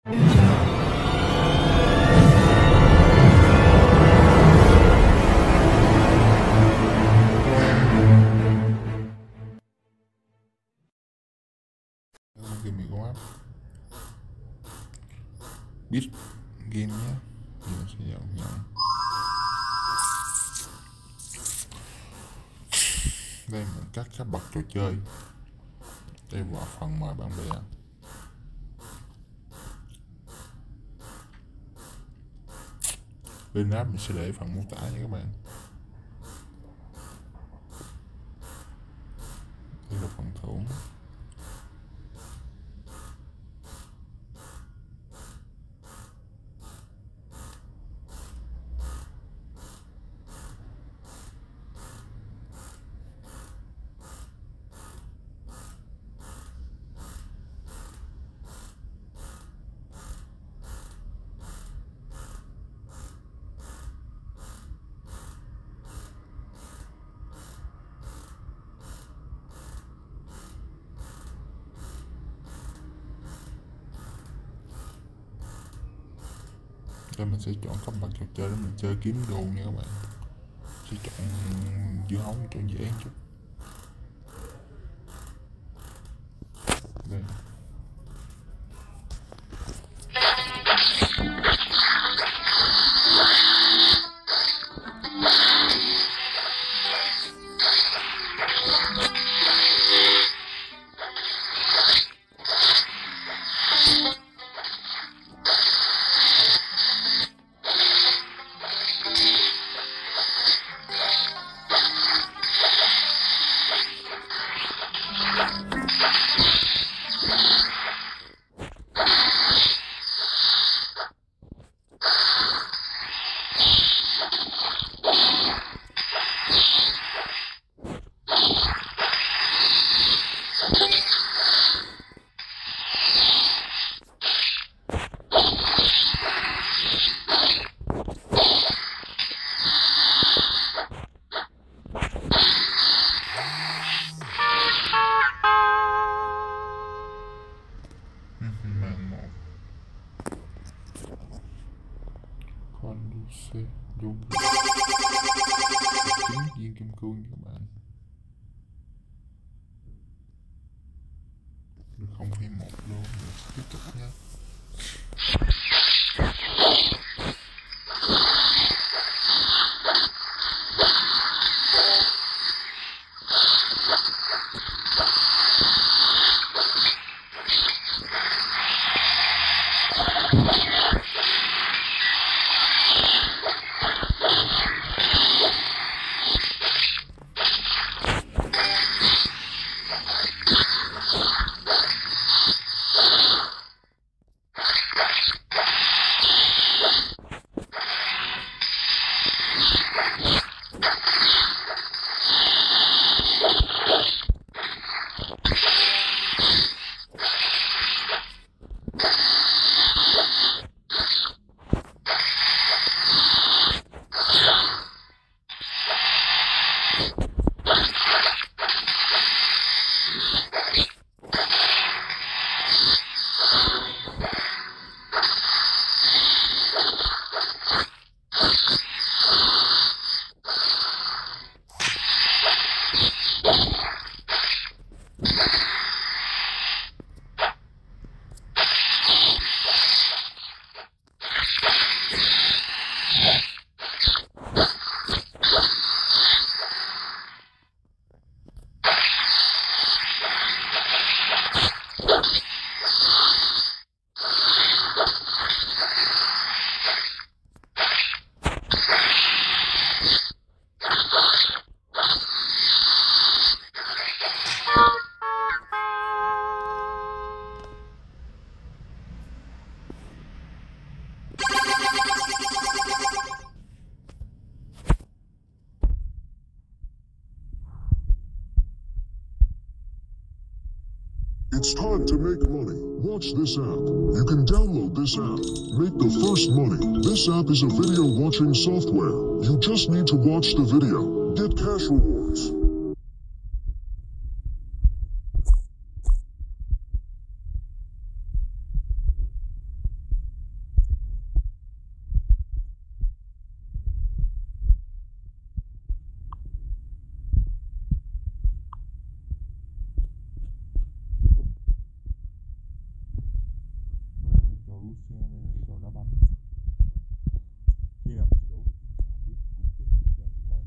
Game mình có app biết game nhé. Mình sẽ nhận đây là các bậc trò chơi. Đây vào phần mời bạn bè. Bên app mình sẽ để phần mô tả nha các bạn. Đây là phần thưởng. Đây mình sẽ chọn các bậc trò chơi để mình chơi kiếm đồ nha các bạn. Sẽ chọn dưa hấu chọn dễ chút. Đây. Con Luce đúng 9 viên kim cương các bạn. Được 0,1 đô. Được tiếp tục nha. It's time to make money. Watch this app. You can download this app. Make the first money. This app is a video watching software. You just need to watch the video. Get cash rewards. xe đây là chỗ đá banh. Khi nào mình đổ được biết rút tiền cho các bạn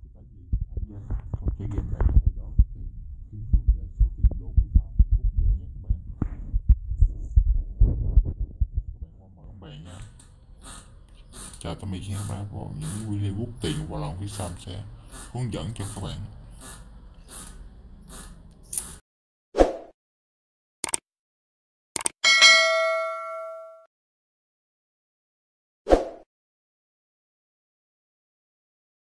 cứ tại vì tham gia trò chơi game này thì đó tiền kiếm được ra số tiền đô bị phạm rút về nha các bạn. Các bạn quan mọi bạn nha. Chào tạm biệt các bạn vào những video rút tiền vào lòng phía sau sẽ hướng dẫn cho các bạn.